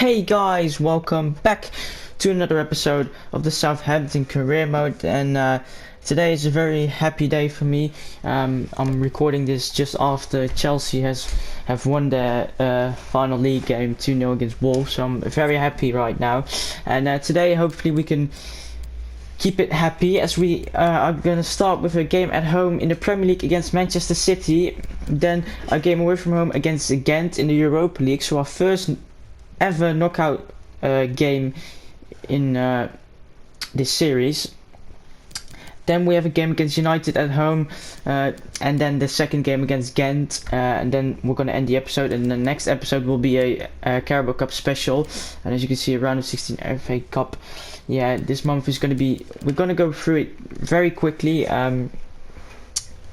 Hey guys, welcome back to another episode of the Southampton career mode, and today is a very happy day for me. I'm recording this just after Chelsea have won their final league game 2-0 against Wolves, so I'm very happy right now. And today hopefully we can keep it happy as we are going to start with a game at home in the Premier League against Manchester City, then a game away from home against Ghent in the Europa League, so our first ever knockout game in this series. Then we have a game against United at home, and then the second game against Ghent, and then we're going to end the episode, and the next episode will be a Carabao Cup special. And as you can see, a round of 16 FA Cup. Yeah, this month is going to be, we're going to go through it very quickly.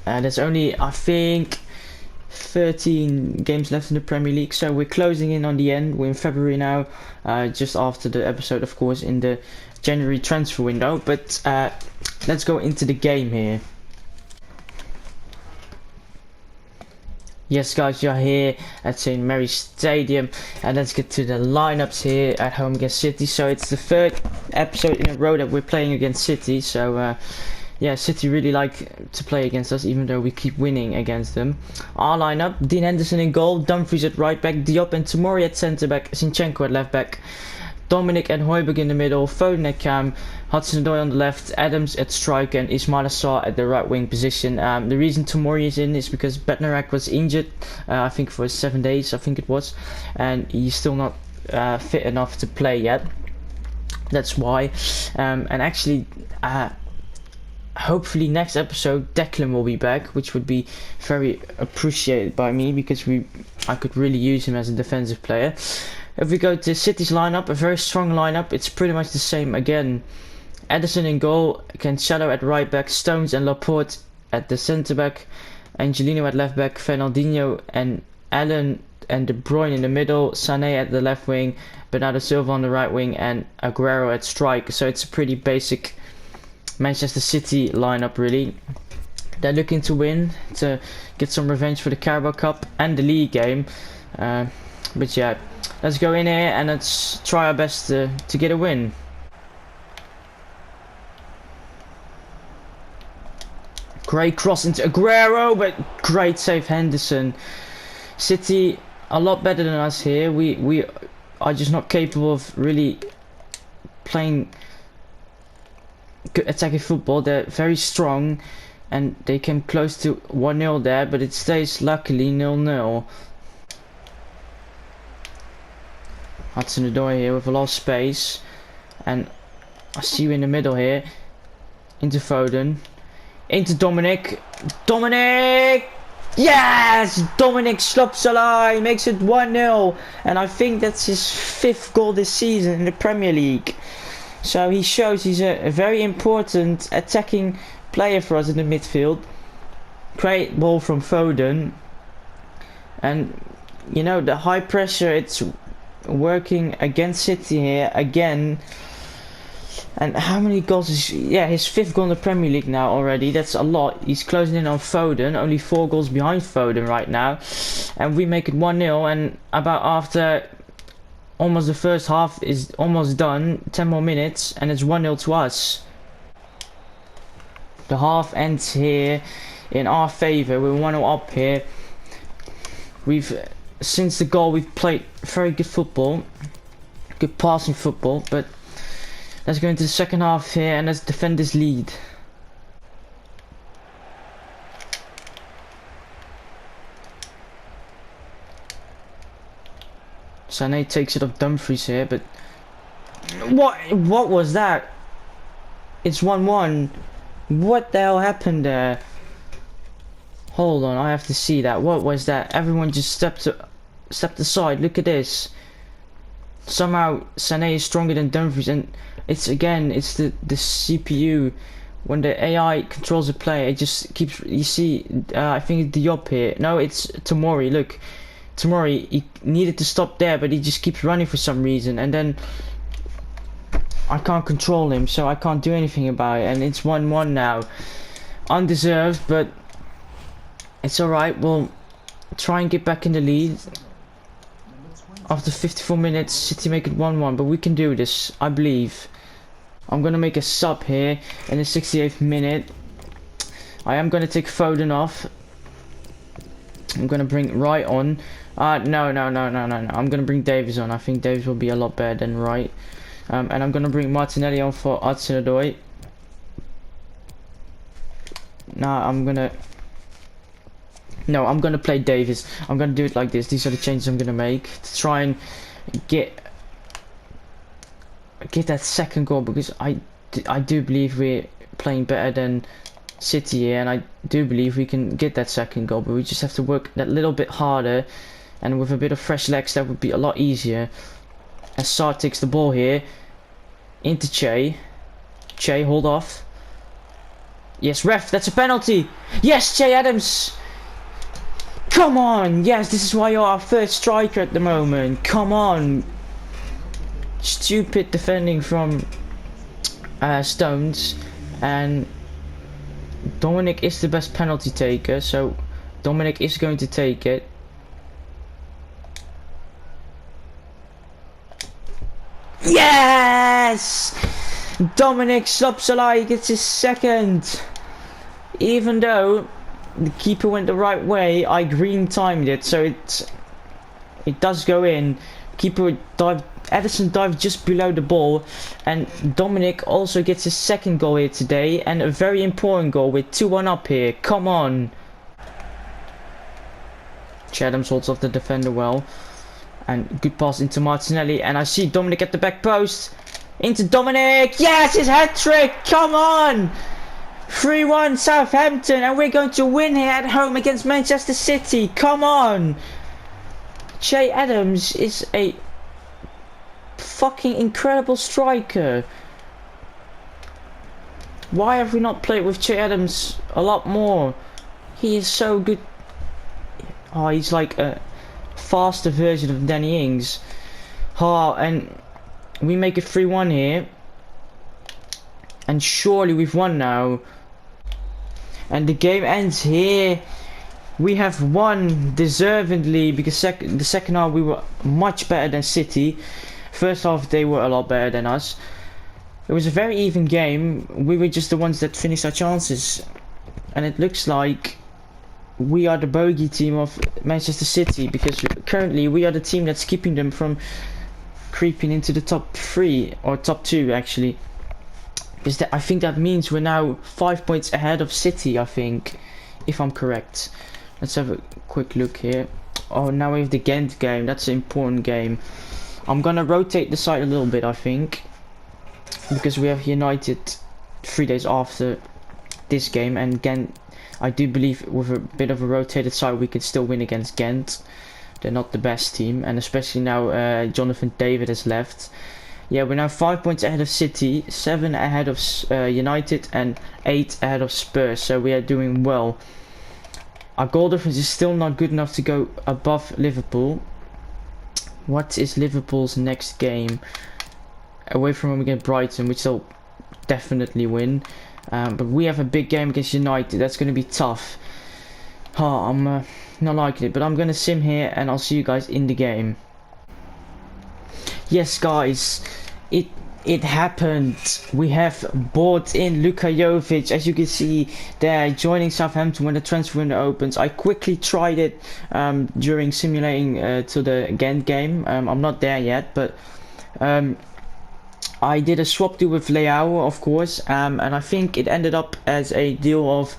There's only, I think, 13 games left in the Premier League, so we're closing in on the end. We're in February now, just after the episode, of course, in the January transfer window. But let's go into the game here. Yes guys, you're here at St. Mary's Stadium, and let's get to the lineups here at home against City. So it's the third episode in a row that we're playing against City, so yeah, City really like to play against us, even though we keep winning against them. Our lineup: Dean Henderson in goal, Dumfries at right back, Diop and Tomori at centre back, Zinchenko at left back, Dominic and Højbjerg in the middle, Foden at cam, Hudson-Odoi on the left, Adams at striker, and Ismail Assar at the right wing position. The reason Tomori is in is because Bednarak was injured, I think for 7 days, I think it was, and he's still not fit enough to play yet. That's why. And actually, hopefully next episode Declan will be back, which would be very appreciated by me, because I could really use him as a defensive player. If we go to City's lineup, a very strong lineup, it's pretty much the same again. Ederson in goal, Cancelo at right back, Stones and Laporte at the centre back, Angelino at left back, Fernandinho and Allen and De Bruyne in the middle, Sané at the left wing, Bernardo Silva on the right wing, and Aguero at strike. So it's a pretty basic Manchester City lineup really. They're looking to win, to get some revenge for the Carabao Cup and the league game. But yeah, let's go in here and let's try our best to get a win. Great cross into Aguero, but great save Henderson. City a lot better than us here. We are just not capable of really playing good attacking football. They're very strong, and they came close to 1-0 there, but it stays luckily 0-0. Hudson-Odoi here with a lot of space, and I see you in the middle here, into Foden, into Dominic, yes! Dominic Slopsalai makes it 1-0, and I think that's his 5th goal this season in the Premier League. So he shows he's a very important attacking player for us in the midfield. Great ball from Foden, and you know, the high pressure, it's working against City here again. And how many goals is, yeah, his 5th goal in the Premier League now already. That's a lot. He's closing in on Foden, only 4 goals behind Foden right now, and we make it 1-0. And about after almost the first half is almost done, 10 more minutes, and it's 1-0 to us. The half ends here in our favour. We're 1-0 up here. Since the goal, we've played very good football, good passing football, but let's go into the second half here and let's defend this lead. Sané takes it off Dumfries here, but what was that? It's 1-1. What the hell happened there? Hold on, I have to see that. What was that? Everyone just stepped aside. Look at this. Somehow Sané is stronger than Dumfries, and it's the CPU. When the AI controls the play, it just keeps. You see, I think it's Diop here. No, it's Tomori. Look, Tomori. He needed to stop there, but he just keeps running for some reason, and then I can't control him, so I can't do anything about it. And it's 1-1 now, undeserved, but it's alright. We'll try and get back in the lead. After 54 minutes, City make it 1-1, but we can do this, I believe. I'm gonna make a sub here in the 68th minute. I am gonna take Foden off. I'm gonna bring Wright on. No. I'm gonna bring Davies on. I think Davies will be a lot better than Wright. And I'm gonna bring Martinelli on for Hudson-Odoi. I'm gonna play Davies. I'm gonna do it like this. These are the changes I'm gonna make to try and get that second goal, because I do believe we're playing better than City here, and I do believe we can get that second goal, but we just have to work that little bit harder, and with a bit of fresh legs that would be a lot easier. As Sarr takes the ball here into Che, hold off. Yes, ref, that's a penalty. Yes, Che Adams. Come on. Yes, this is why you're our third striker at the moment. Come on. Stupid defending from Stones, and Dominic is the best penalty taker, so Dominic is going to take it. Yes! Dominic Szoboszlai gets his second. Even though the keeper went the right way, I green timed it, so it does go in. Keeper dived, Ederson dived just below the ball, and Dominic also gets his second goal here today, and a very important goal with 2-1 up here. Come on. Adams holds off the defender well, and good pass into Martinelli, and I see Dominic at the back post. Into Dominic. Yes, his hat trick. Come on. 3-1 Southampton, and we're going to win here at home against Manchester City. Come on. Che Adams is a fucking incredible striker. Why have we not played with Che Adams a lot more? He is so good. Oh, he's like a faster version of Danny Ings. And we make it 3-1 here. And surely we've won now. And the game ends here. We have won deservedly, because the second half we were much better than City. First half they were a lot better than us. It was a very even game. We were just the ones that finished our chances. And it looks like we are the bogey team of Manchester City, because currently we are the team that's keeping them from creeping into the top 3, or top 2 actually. Because I think that means we're now 5 points ahead of City, I think, if I'm correct. Let's have a quick look here. Oh, now we have the Ghent game. That's an important game. I'm gonna rotate the side a little bit, I think, because we have United 3 days after this game, and Ghent, I do believe with a bit of a rotated side we can still win against Ghent. They're not the best team, and especially now Jonathan David has left. Yeah, we're now 5 points ahead of City, 7 ahead of United, and 8 ahead of Spurs, so we are doing well. Our goal difference is still not good enough to go above Liverpool. What is Liverpool's next game? Away from home against Brighton, which they'll definitely win. But we have a big game against United. That's going to be tough. I'm not liking it, but I'm going to sim here, and I'll see you guys in the game. Yes, guys, it happened. We have bought in Luka Jovic, as you can see there, joining Southampton when the transfer window opens. I quickly tried it during simulating to the Ghent game. I'm not there yet, but I did a swap deal with Leao, of course, and I think it ended up as a deal of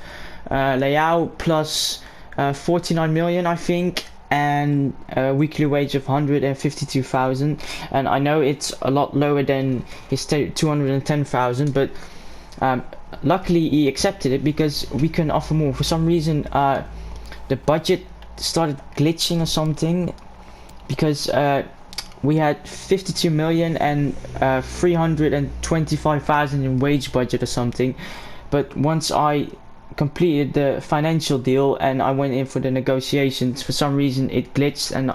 Leao plus 49 million, I think, and a weekly wage of 152,000, and I know it's a lot lower than his 210,000, but luckily he accepted it, because we can offer more. For some reason the budget started glitching or something, because we had 52 million and 325,000 in wage budget or something, but once I completed the financial deal and I went in for the negotiations, for some reason it glitched, and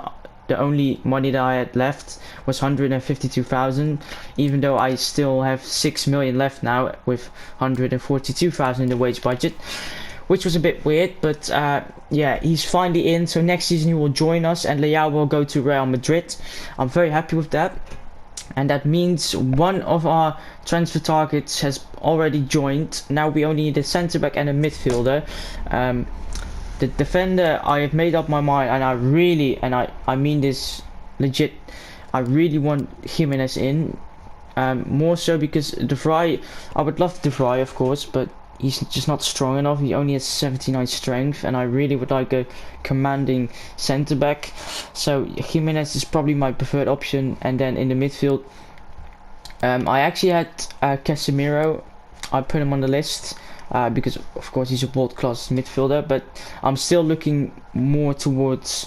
the only money that I had left was 152,000, even though I still have 6 million left now with 142,000 in the wage budget. which was a bit weird, but yeah, he's finally in. So next season he will join us, and Leao will go to Real Madrid. I'm very happy with that. And that means one of our transfer targets has already joined. Now we only need a centre back and a midfielder. The defender, I have made up my mind, and I really, and I mean this legit, I really want Jimenez in. More so because De Vrij, I would love De Vrij of course, but he's just not strong enough. He only has 79 strength, and I really would like a commanding centre back. So Jimenez is probably my preferred option. And then in the midfield, I actually had Casemiro. I put him on the list because of course he's a world-class midfielder, but I'm still looking more towards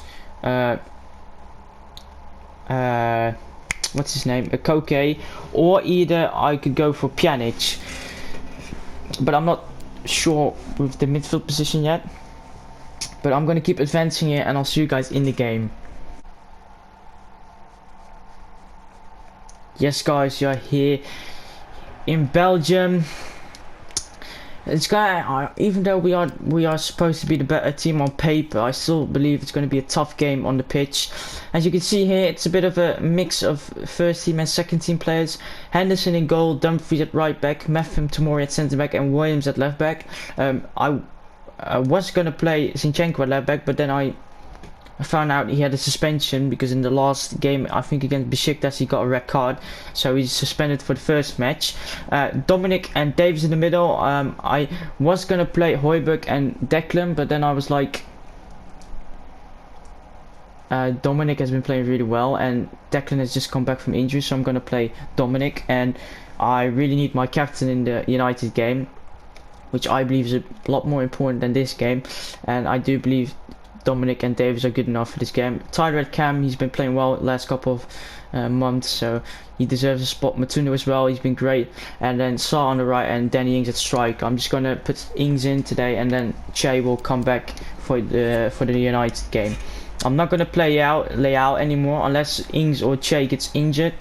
what's his name, a Koke, or either I could go for Pjanic, but I'm not sure with the midfield position yet. But I'm going to keep advancing here, and I'll see you guys in the game. Yes guys, you're here in Belgium. It's gonna, even though we are supposed to be the better team on paper, I still believe it's going to be a tough game on the pitch. As you can see here, it's a bit of a mix of first team and second team players. Henderson in goal, Dumfries at right back, Mefim Tomori at centre back, and Williams at left back. I was going to play Zinchenko at left back, but then I found out he had a suspension because in the last game, I think against Besiktas, he got a red card, so he's suspended for the first match. Dominic and Davies in the middle. I was gonna play Højbjerg and Declan, but then I was like, Dominic has been playing really well, and Declan has just come back from injury, so I'm gonna play Dominic. And I really need my captain in the United game, which I believe is a lot more important than this game, and I do believe Dominic and Davies are good enough for this game. Tyler at Cam, he's been playing well the last couple of months, so he deserves a spot. Matundo as well, he's been great. And then Sa on the right and Danny Ings at strike. I'm just gonna put Ings in today, and then Che will come back for the United game. I'm not gonna play Leao anymore unless Ings or Che gets injured.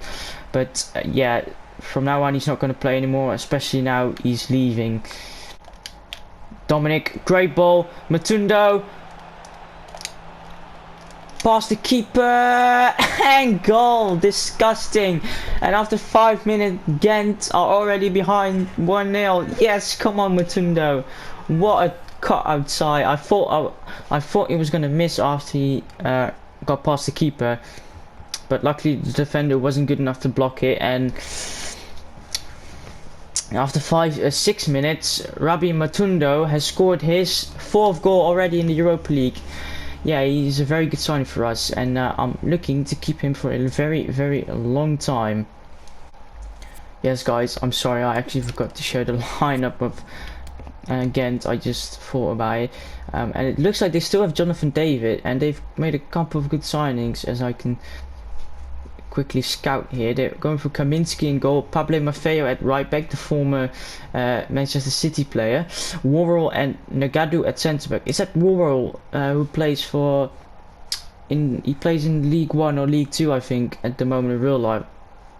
But yeah, from now on he's not gonna play anymore, especially now he's leaving. Dominic, great ball. Matundo. Past the keeper and goal. Disgusting. And after 5 minutes, Ghent are already behind 1-0. Yes, come on Matundo. What a cut outside. I thought he was gonna miss after he got past the keeper, but luckily the defender wasn't good enough to block it. And after 6 minutes, Rabbi Matundo has scored his 4th goal already in the Europa League. Yeah, he's a very good signing for us, and I'm looking to keep him for a very, very long time. Yes, guys, I'm sorry, I actually forgot to show the lineup of Ghent. I just thought about it, and it looks like they still have Jonathan David, and they've made a couple of good signings, as I can quickly scout here. They're going for Kaminski in goal, Pablo Maffeo at right back, the former Manchester City player, Worrell and Nagadu at centre back. Is that Worrell who plays for he plays in League 1 or League 2, I think, at the moment in real life?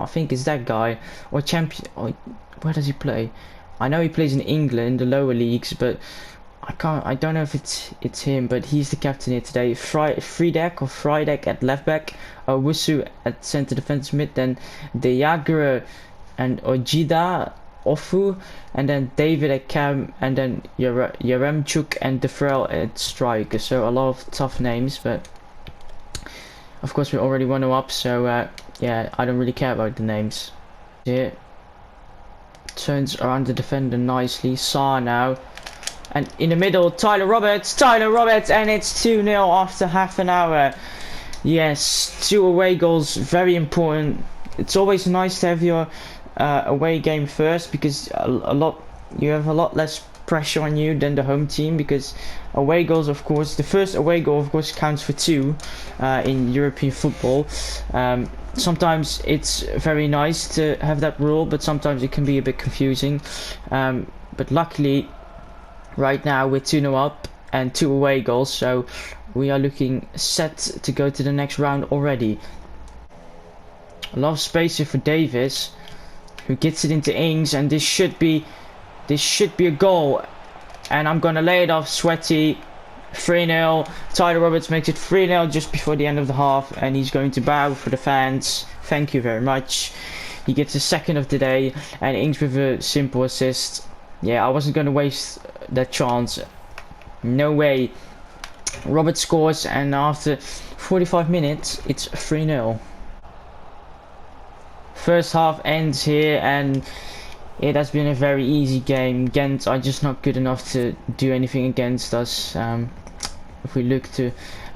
I think it's that guy, or champion, or where does he play? I know he plays in England, the lower leagues, but I don't know if it's him, but he's the captain here today. Frydek at left back, Owusu at centre defense mid, then De Jager and Ojida Ofu, and then David at cam, and then Yaremchuk and Defrel at strike. So a lot of tough names, but of course we're already 1-0 up, so yeah, I don't really care about the names. Here, turns around the defender nicely. Sa now. And in the middle, Tyler Roberts, and it's 2-0 after half an hour. Yes, 2 away goals, very important. It's always nice to have your away game first, because you have a lot less pressure on you than the home team, because away goals, of course, the first away goal, of course, counts for 2 in European football. Sometimes it's very nice to have that rule, but sometimes it can be a bit confusing. But luckily, right now we're 2-0 up and 2 away goals, so we are looking set to go to the next round already. A lot of space here for Davis, who gets it into Ings, and this should be a goal. And I'm gonna lay it off Sweaty. 3-0. Tyler Roberts makes it 3-0 just before the end of the half, and he's going to bow for the fans. Thank you very much. He gets his second of the day, and Ings with a simple assist. Yeah, I wasn't going to waste that chance. No way. Roberts scores, and after 45 minutes, it's 3-0. First half ends here, and it has been a very easy game. Ghent are just not good enough to do anything against us. If we look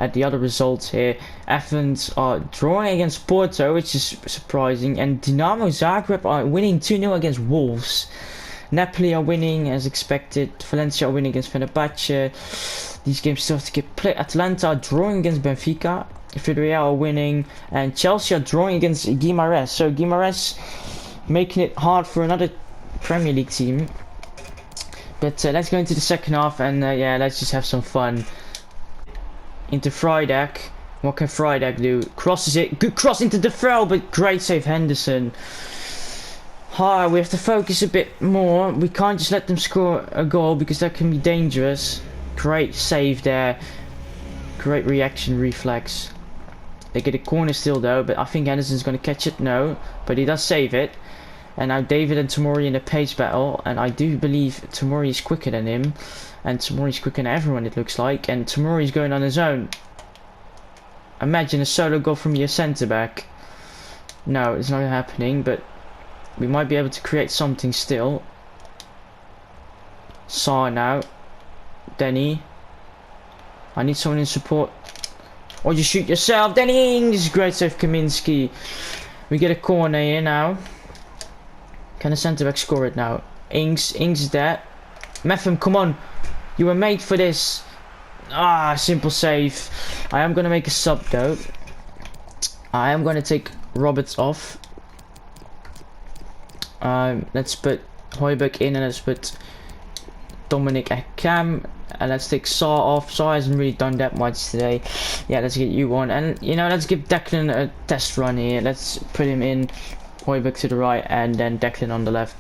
at the other results here, Athens are drawing against Porto, which is surprising, and Dinamo Zagreb are winning 2-0 against Wolves. Napoli are winning as expected. Valencia are winning against Fenerbahce. These games still have to get played. Atalanta are drawing against Benfica. Villarreal are winning, and Chelsea are drawing against Guimarães. So Guimarães making it hard for another Premier League team. But let's go into the second half, and yeah, let's just have some fun. Into Freitag. What can Freitag do? Crosses it. Good cross into the throw, but great save Henderson. We have to focus a bit more. We can't just let them score a goal because that can be dangerous. Great save there. Great reaction reflex. They get a corner still though, but I think Henderson's going to catch it. No, but he does save it. And now David and Tomori in a pace battle, and I do believe Tomori is quicker than him, and Tomori's quicker than everyone it looks like, and Tomori's going on his own. Imagine a solo goal from your centre back. No, it's not happening, but we might be able to create something still. Saar now. Denny. I need someone in support. Or you shoot yourself. Denny Ings. Great save Kaminski. We get a corner here now. Can the centre back score it now? Ings is there. Metham, come on. You were made for this. Simple save. I am going to make a sub though. I am going to take Roberts off. Let's put Højbjerg in, and let's put Dominic at cam, and let's take Saar off. Saar hasn't really done that much today. Yeah, let's get you on, and you know, let's give Declan a test run here. Let's put him in, Højbjerg to the right, and then Declan on the left.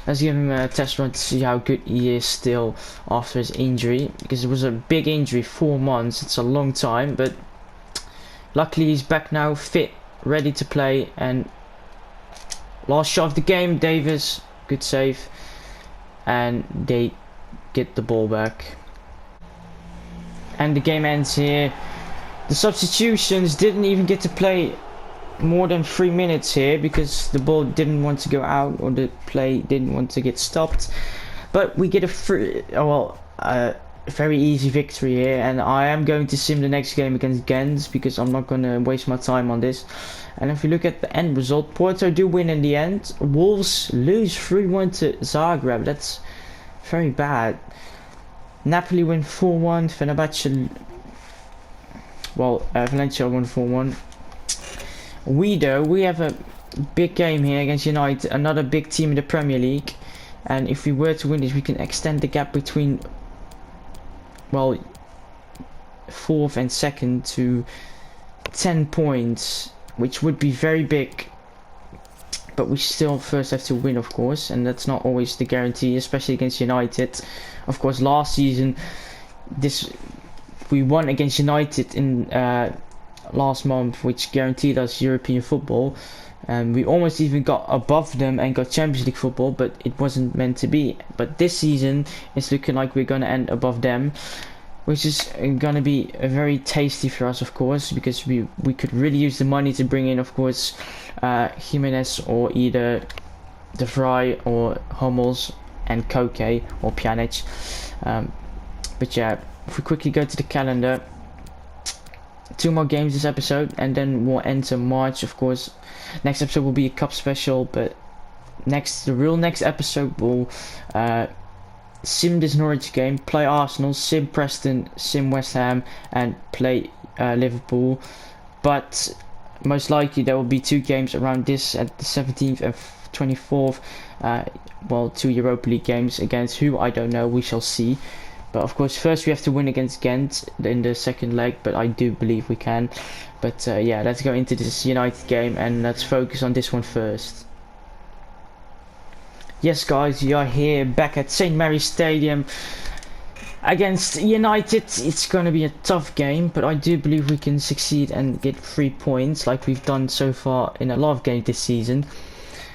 Let's give him a test run to see how good he is still after his injury, because it was a big injury, 4 months. It's a long time, but luckily he's back now, fit, ready to play. And last shot of the game, Davis, good save, and they get the ball back. And the game ends here. The substitutions didn't even get to play more than 3 minutes here because the ball didn't want to go out, or the play didn't want to get stopped. But we get a very easy victory here, and I am going to sim the next game against Ghent because I'm not going to waste my time on this. And if you look at the end result, Porto do win in the end. Wolves lose 3-1 to Zagreb. That's very bad. Napoli win 4-1. Fenerbahce, Valencia won 4-1. We have a big game here against United, another big team in the Premier League. And if we were to win this, we can extend the gap between, well, 4th and 2nd to 10 points, which would be very big. But we still first have to win, of course, and that's not always the guarantee, especially against United. Of course, last season, we won against United in last month, which guaranteed us European football, and we almost even got above them and got Champions League football, but it wasn't meant to be. But this season, it's looking like we're going to end above them, which is going to be very tasty for us, of course, because we could really use the money to bring in, of course, Jimenez, or either De Vrij or Hummels, and Koke or Pjanic. But yeah, if we quickly go to the calendar, 2 more games this episode, and then we'll enter March, of course. Next episode will be a cup special, but the real next episode will sim this Norwich game, play Arsenal, sim Preston, sim West Ham, and play Liverpool. But most likely there will be 2 games around this at the 17th and 24th. 2 Europa League games against who, I don't know, we shall see. But of course, first we have to win against Ghent in the second leg, but I do believe we can. But yeah, let's go into this United game, and let's focus on this one first. Yes guys, we are here back at St. Mary's Stadium. Against United, it's going to be a tough game, but I do believe we can succeed and get 3 points like we've done so far in a lot of games this season.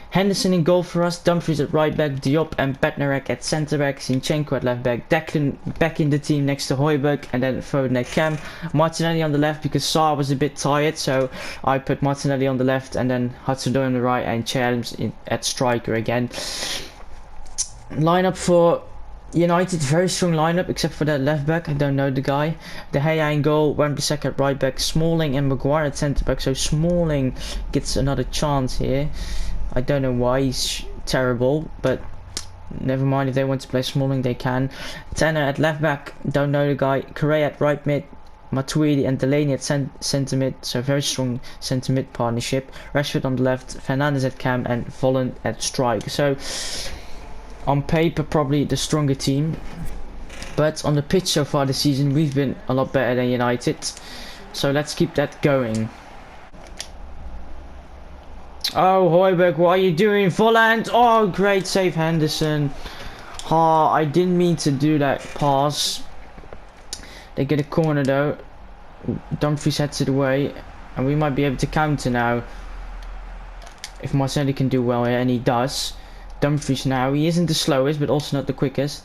Henderson in goal for us, Dumfries at right back, Diop and Bednarek at centre back, Zinchenko at left back, Declan back in the team next to Højbjerg, and then Foden at cam. Martinelli on the left because Sarr was a bit tired, so I put Martinelli on the left and then Hudson-Odoi on the right and Che Adams at striker again. Lineup for United, very strong lineup except for that left back, I don't know the guy. De Gea in goal, Wan-Bissaka at right back, Smalling and Maguire at centre back, so Smalling gets another chance here. I don't know why, he's terrible, but never mind, if they want to play Smalling they can. Tanner at left back, don't know the guy. Correa at right mid, Matuidi and Delaney at centre mid, so very strong centre mid partnership. Rashford on the left, Fernandes at cam and Volland at strike. So on paper probably the stronger team, but on the pitch so far this season we've been a lot better than United, so let's keep that going. Oh, Højbjerg, what are you doing? Volland! Oh, great save, Henderson. I didn't mean to do that pass. They get a corner though. Dumfries heads it away, and we might be able to counter now if Marcelli can do well here, and he does. Dumfries now, he isn't the slowest but also not the quickest.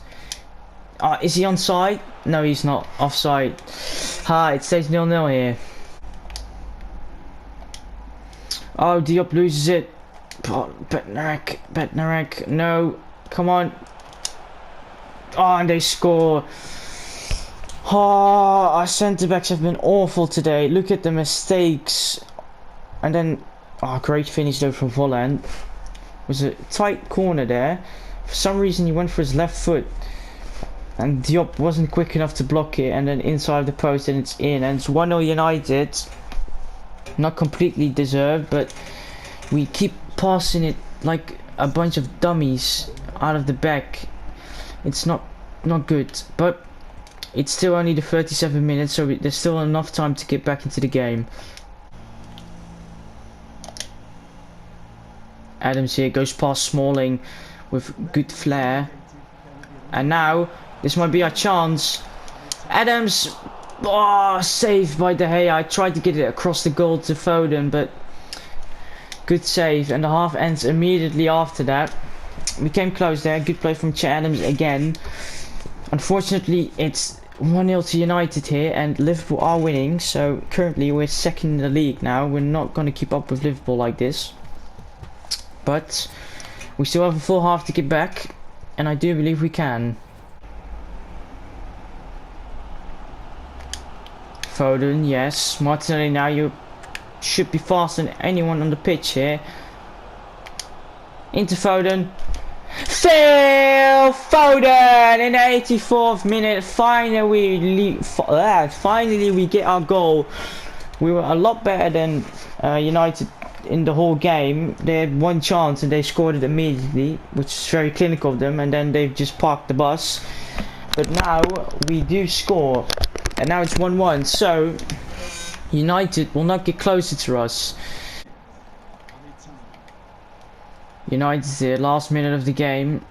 Is he onside? No, he's not. Offside. It stays 0-0 here. Oh, Diop loses it. Bednarek, no, come on. Oh, and they score. Our centre backs have been awful today. Look at the mistakes. And then, great finish though from Volland. It was a tight corner there. For some reason he went for his left foot, and Diop wasn't quick enough to block it, and then inside the post and it's in, and it's 1-0 United. Not completely deserved, but we keep passing it like a bunch of dummies out of the back. It's not good, but it's still only the 37 minutes, so there's still enough time to get back into the game. Adams here goes past Smalling with good flair, and now this might be our chance. Adams, saved by De Gea. I tried to get it across the goal to Foden, but good save, and the half ends immediately after that. We came close there. Good play from Che Adams again. Unfortunately, it's 1-0 to United here, and Liverpool are winning, so currently we're second in the league now. We're not going to keep up with Liverpool like this, but we still have a full half to get back, and I do believe we can. Foden, yes. Martinelli, now you should be faster than anyone on the pitch here. Into Foden. Phil Foden in the 84th minute. Finally we get our goal. We were a lot better than United in the whole game. They had one chance and they scored it immediately, which is very clinical of them, and then they've just parked the bus. But now we do score, and now it's 1-1, so United will not get closer to us. United's the last minute of the game.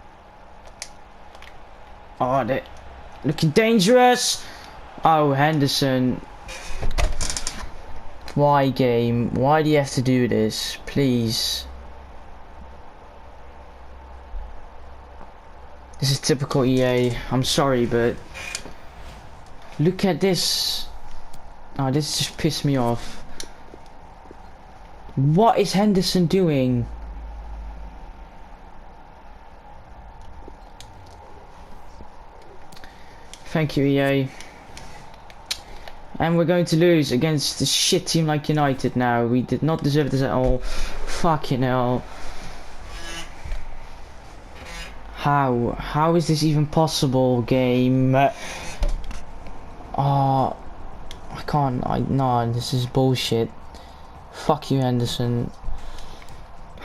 They're looking dangerous. Oh, Henderson. Why, game? Why do you have to do this? Please. This is typical EA. I'm sorry, but look at this. This just pissed me off. What is Henderson doing? Thank you, EA. And we're going to lose against a shit team like United now. We did not deserve this at all. Fucking hell. How is this even possible, game? I can't. No, this is bullshit. Fuck you, Henderson.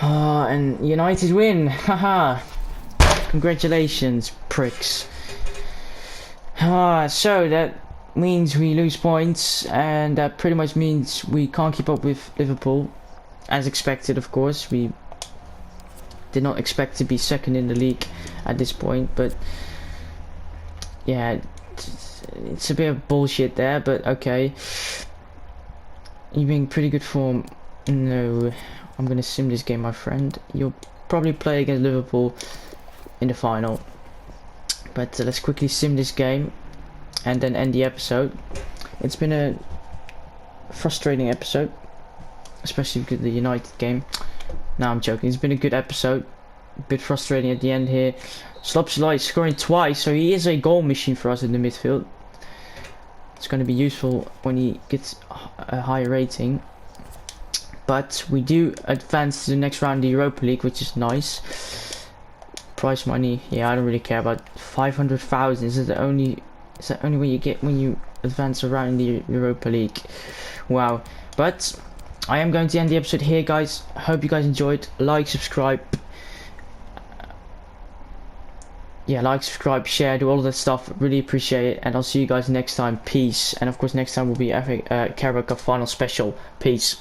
And United win. Haha. Congratulations, pricks. So that means we lose points, and that pretty much means we can't keep up with Liverpool, as expected. Of course, we did not expect to be second in the league at this point, but yeah, It's a bit of bullshit there, but okay. You're being pretty good form. No, I'm gonna sim this game, my friend. You'll probably play against Liverpool in the final. But let's quickly sim this game and then end the episode. It's been a frustrating episode, especially because of the United game. No, I'm joking. It's been a good episode. A bit frustrating at the end here. Slopslight scoring twice, so he is a goal machine for us in the midfield. It's going to be useful when he gets a higher rating. But we do advance to the next round of the Europa League, which is nice. Prize money, yeah, I don't really care about 500,000. Is that the only way you get when you advance around the Europa League? Wow. But I am going to end the episode here, guys. Hope you guys enjoyed. Like, subscribe. Yeah, like, subscribe, share, do all of that stuff. Really appreciate it, and I'll see you guys next time. Peace. And of course, next time will be Carabao Cup final special. Peace.